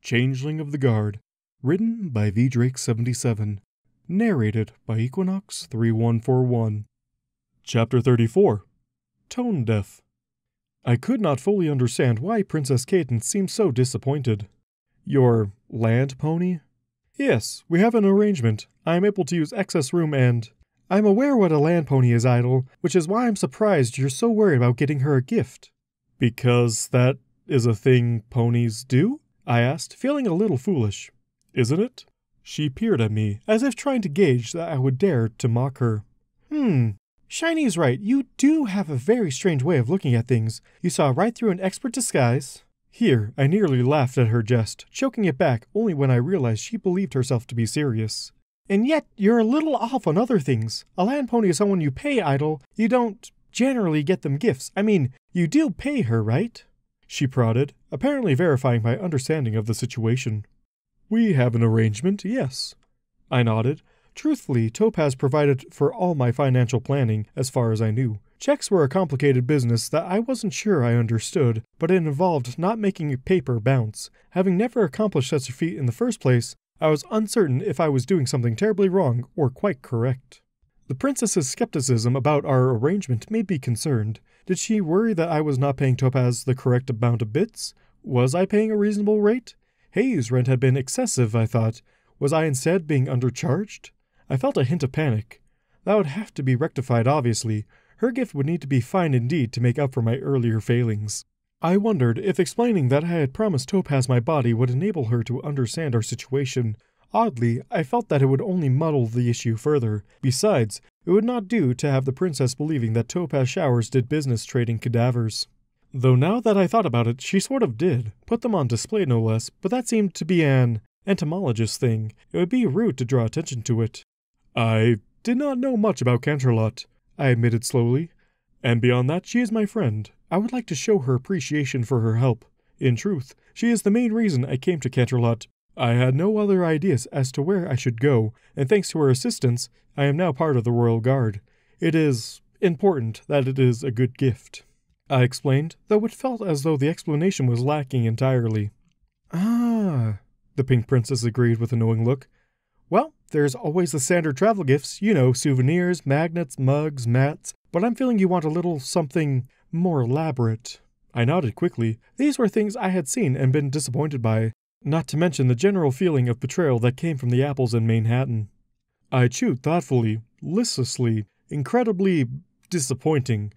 Changeling of the Guard. Written by vdrake77. Narrated by Equinox3141. Chapter 34. Tone Deaf. I could not fully understand why Princess Cadance seemed so disappointed. Your land pony? Yes, we have an arrangement. I am able to use excess room and... I'm aware what a land pony is, Idol, which is why I'm surprised you're so worried about getting her a gift. Because that is a thing ponies do? I asked, feeling a little foolish. Isn't it? She peered at me, as if trying to gauge that I would dare to mock her. Shiny's right, you do have a very strange way of looking at things. You saw right through an expert disguise. Here, I nearly laughed at her jest, choking it back only when I realized she believed herself to be serious. And yet, you're a little off on other things. A land pony is someone you pay, Idol. You don't generally get them gifts. I mean, you do pay her, right? She prodded, apparently verifying my understanding of the situation. We have an arrangement, yes. I nodded. Truthfully, Topaz provided for all my financial planning, as far as I knew. Checks were a complicated business that I wasn't sure I understood, but it involved not making paper bounce. Having never accomplished such a feat in the first place, I was uncertain if I was doing something terribly wrong or quite correct. The princess's skepticism about our arrangement made me concerned. Did she worry that I was not paying Topaz the correct amount of bits? Was I paying a reasonable rate? Hayes' rent had been excessive, I thought. Was I instead being undercharged? I felt a hint of panic. That would have to be rectified, obviously. Her gift would need to be fine indeed to make up for my earlier failings. I wondered if explaining that I had promised Topaz my body would enable her to understand our situation. Oddly, I felt that it would only muddle the issue further. Besides, it would not do to have the princess believing that Topaz Showers did business trading cadavers. Though now that I thought about it, she sort of did. Put them on display no less, but that seemed to be an entomologist thing. It would be rude to draw attention to it. I did not know much about Canterlot, I admitted slowly. And beyond that, she is my friend. I would like to show her appreciation for her help. In truth, she is the main reason I came to Canterlot. I had no other ideas as to where I should go, and thanks to her assistance, I am now part of the Royal Guard. It is important that it is a good gift. I explained, though it felt as though the explanation was lacking entirely. Ah, the Pink Princess agreed with a knowing look. Well, there's always the standard travel gifts, you know, souvenirs, magnets, mugs, mats, but I'm feeling you want a little something more elaborate. I nodded quickly. These were things I had seen and been disappointed by, not to mention the general feeling of betrayal that came from the apples in Manhattan. I chewed thoughtfully, listlessly, incredibly disappointing.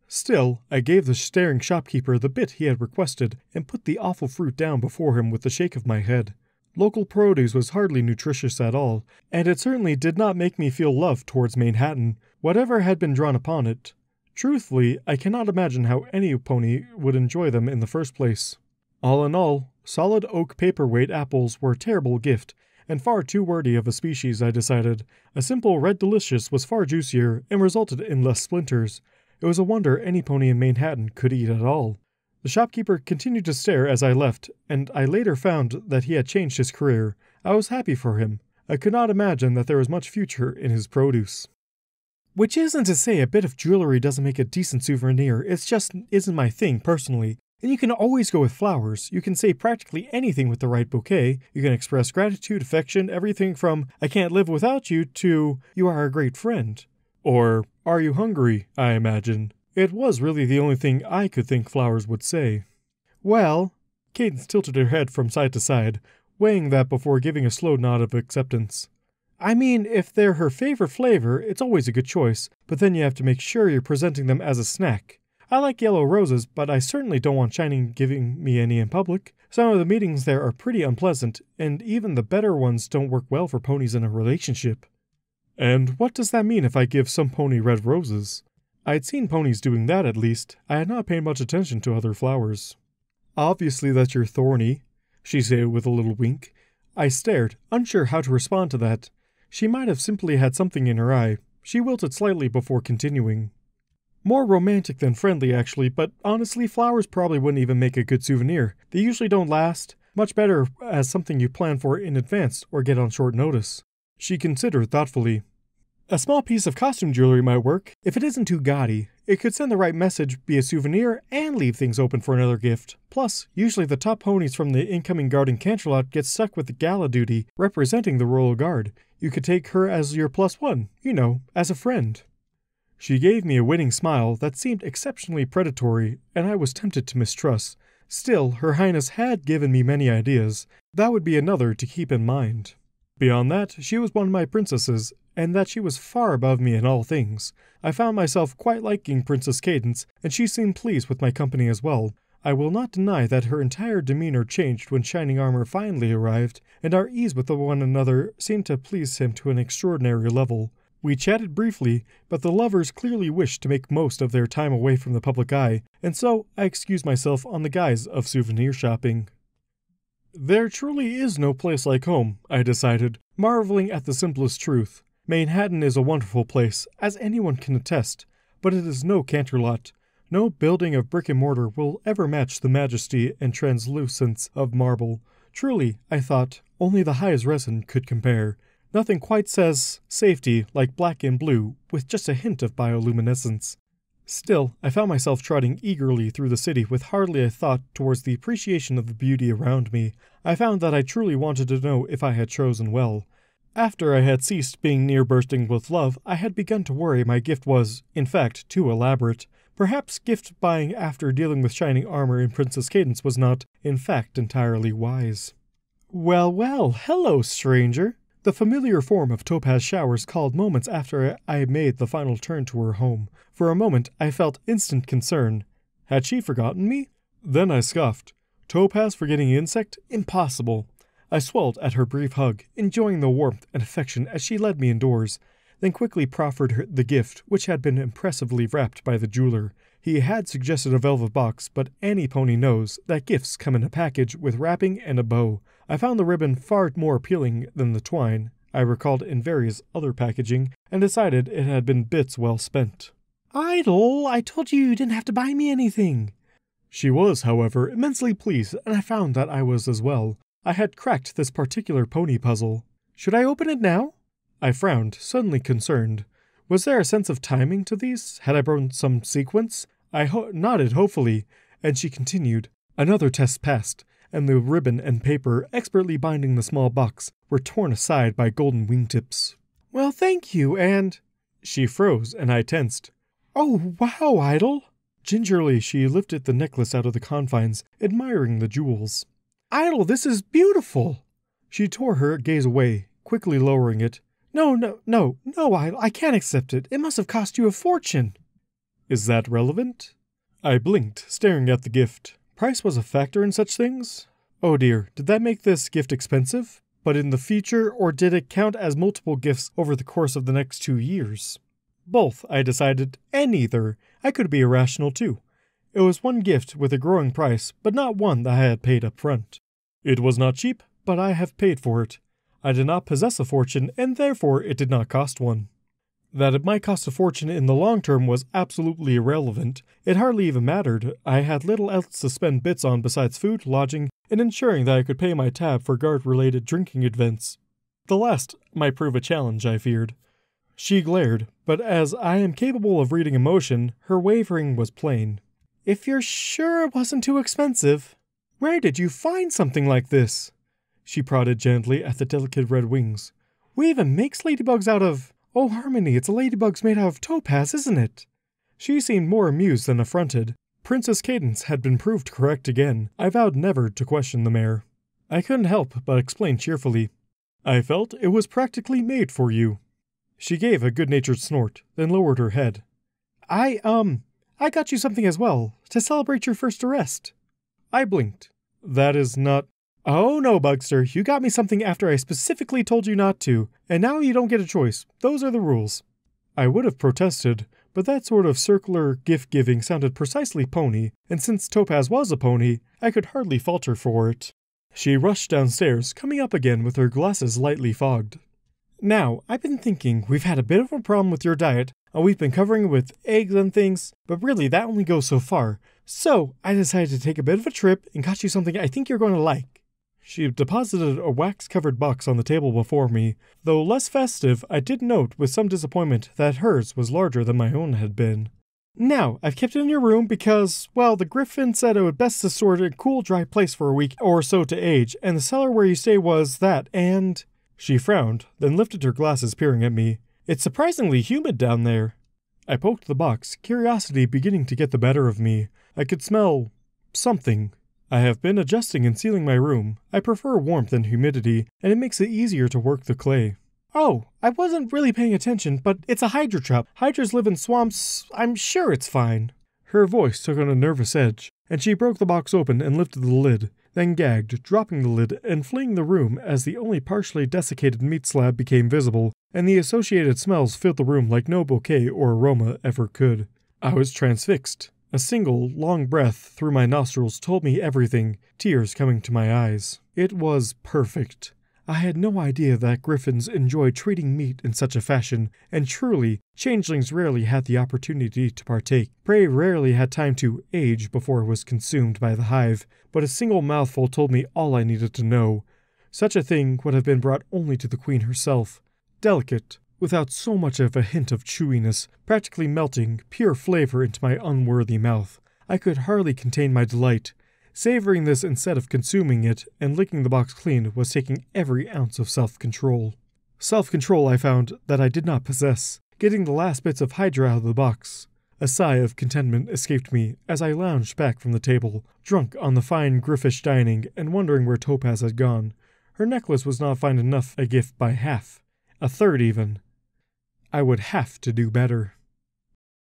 Still, I gave the staring shopkeeper the bit he had requested and put the awful fruit down before him with a shake of my head. Local produce was hardly nutritious at all, and it certainly did not make me feel love towards Manhattan, whatever had been drawn upon it. Truthfully, I cannot imagine how any pony would enjoy them in the first place. All in all, solid oak paperweight apples were a terrible gift, and far too wordy of a species, I decided. A simple red delicious was far juicier and resulted in less splinters. It was a wonder any pony in Manhattan could eat at all. The shopkeeper continued to stare as I left, and I later found that he had changed his career. I was happy for him. I could not imagine that there was much future in his produce. Which isn't to say a bit of jewelry doesn't make a decent souvenir, it just isn't my thing, personally. And you can always go with flowers. You can say practically anything with the right bouquet. You can express gratitude, affection, everything from, I can't live without you, to, you are a great friend. Or, are you hungry, I imagine. It was really the only thing I could think flowers would say. Well, Cadance tilted her head from side to side, weighing that before giving a slow nod of acceptance. I mean, if they're her favorite flavor, it's always a good choice, but then you have to make sure you're presenting them as a snack. I like yellow roses, but I certainly don't want Shining giving me any in public. Some of the meetings there are pretty unpleasant, and even the better ones don't work well for ponies in a relationship. And what does that mean if I give some pony red roses? I had seen ponies doing that at least. I had not paid much attention to other flowers. Obviously that you're thorny, she said with a little wink. I stared, unsure how to respond to that. She might have simply had something in her eye. She wilted slightly before continuing. More romantic than friendly, actually, but honestly, flowers probably wouldn't even make a good souvenir. They usually don't last. Much better as something you plan for in advance or get on short notice. She considered thoughtfully. A small piece of costume jewelry might work, if it isn't too gaudy. It could send the right message, be a souvenir, and leave things open for another gift. Plus, usually the top ponies from the incoming guard in Canterlot get stuck with the gala duty, representing the Royal Guard. You could take her as your +1, as a friend. She gave me a winning smile that seemed exceptionally predatory, and I was tempted to mistrust. Still, Her Highness had given me many ideas. That would be another to keep in mind. Beyond that, she was one of my princesses, and that she was far above me in all things. I found myself quite liking Princess Cadance, and she seemed pleased with my company as well. I will not deny that her entire demeanor changed when Shining Armor finally arrived, and our ease with one another seemed to please him to an extraordinary level. We chatted briefly, but the lovers clearly wished to make most of their time away from the public eye, and so I excused myself on the guise of souvenir shopping. There truly is no place like home, I decided, marveling at the simplest truth. Manhattan is a wonderful place, as anyone can attest, but it is no Canterlot. No building of brick and mortar will ever match the majesty and translucence of marble. Truly, I thought, only the highest resin could compare. Nothing quite says safety like black and blue, with just a hint of bioluminescence. Still, I found myself trotting eagerly through the city with hardly a thought towards the appreciation of the beauty around me. I found that I truly wanted to know if I had chosen well. After I had ceased being near bursting with love, I had begun to worry my gift was, in fact, too elaborate. Perhaps gift buying after dealing with Shining Armor in Princess Cadance was not, in fact, entirely wise. Well, well, hello, stranger. The familiar form of Topaz Showers called moments after I made the final turn to her home. For a moment, I felt instant concern. Had she forgotten me? Then I scoffed. Topaz forgetting insect? Impossible. I swelled at her brief hug, enjoying the warmth and affection as she led me indoors, then quickly proffered her the gift, which had been impressively wrapped by the jeweler. He had suggested a velvet box, but any pony knows that gifts come in a package with wrapping and a bow. I found the ribbon far more appealing than the twine I recalled in various other packaging, and decided it had been bits well spent. Idle, I told you didn't have to buy me anything. She was, however, immensely pleased, and I found that I was as well. I had cracked this particular pony puzzle. Should I open it now? I frowned, suddenly concerned. Was there a sense of timing to these? Had I broken some sequence? I nodded hopefully, and she continued. Another test passed, and the ribbon and paper expertly binding the small box were torn aside by golden wingtips. Well, thank you, and... She froze, and I tensed. Oh, wow, Idle! Gingerly she lifted the necklace out of the confines, admiring the jewels. Idle, this is beautiful! She tore her gaze away, quickly lowering it. No, Idle, I can't accept it. It must have cost you a fortune. Is that relevant? I blinked, staring at the gift. Price was a factor in such things? Oh dear, did that make this gift expensive? But in the future, or did it count as multiple gifts over the course of the next 2 years? Both, I decided, and neither. I could be irrational too. It was one gift with a growing price, but not one that I had paid up front. It was not cheap, but I have paid for it. I did not possess a fortune, and therefore it did not cost one. That it might cost a fortune in the long term was absolutely irrelevant. It hardly even mattered. I had little else to spend bits on besides food, lodging, and ensuring that I could pay my tab for guard-related drinking events. The last might prove a challenge, I feared. She glared, but as I am capable of reading emotion, her wavering was plain. If you're sure it wasn't too expensive, where did you find something like this? She prodded gently at the delicate red wings. We even makes ladybugs out of... Oh, Harmony, it's a ladybug's made out of topaz, isn't it? She seemed more amused than affronted. Princess Cadance had been proved correct again. I vowed never to question the mare. I couldn't help but explain cheerfully. I felt it was practically made for you. She gave a good-natured snort, then lowered her head. I got you something as well, to celebrate your first arrest. I blinked. That is not... Oh no, Bugster, you got me something after I specifically told you not to, and now you don't get a choice. Those are the rules. I would have protested, but that sort of circular gift-giving sounded precisely pony, and since Topaz was a pony, I could hardly falter for it. She rushed downstairs, coming up again with her glasses lightly fogged. Now, I've been thinking we've had a bit of a problem with your diet, and we've been covering it with eggs and things, but really that only goes so far. So, I decided to take a bit of a trip and got you something I think you're going to like. She deposited a wax-covered box on the table before me. Though less festive, I did note with some disappointment that hers was larger than my own had been. Now, I've kept it in your room because, well, the Griffin said it would best to store it in a cool, dry place for a week or so to age, and the cellar where you stay was that, and... She frowned, then lifted her glasses, peering at me. It's surprisingly humid down there. I poked the box, curiosity beginning to get the better of me. I could smell... something. I have been adjusting and sealing my room. I prefer warmth and humidity, and it makes it easier to work the clay. Oh, I wasn't really paying attention, but it's a hydra trap. Hydras live in swamps. I'm sure it's fine. Her voice took on a nervous edge, and she broke the box open and lifted the lid, then gagged, dropping the lid and fleeing the room as the only partially desiccated meat slab became visible, and the associated smells filled the room like no bouquet or aroma ever could. I was transfixed. A single, long breath through my nostrils told me everything, tears coming to my eyes. It was perfect. I had no idea that griffins enjoyed treating meat in such a fashion, and truly, changelings rarely had the opportunity to partake. Prey rarely had time to age before it was consumed by the hive, but a single mouthful told me all I needed to know. Such a thing would have been brought only to the queen herself. Delicate, without so much of a hint of chewiness, practically melting pure flavor into my unworthy mouth. I could hardly contain my delight. Savoring this instead of consuming it and licking the box clean was taking every ounce of self-control. Self-control I found that I did not possess, getting the last bits of hydra out of the box. A sigh of contentment escaped me as I lounged back from the table, drunk on the fine griffish dining and wondering where Topaz had gone. Her necklace was not fine enough a gift by half. A third even. I would have to do better.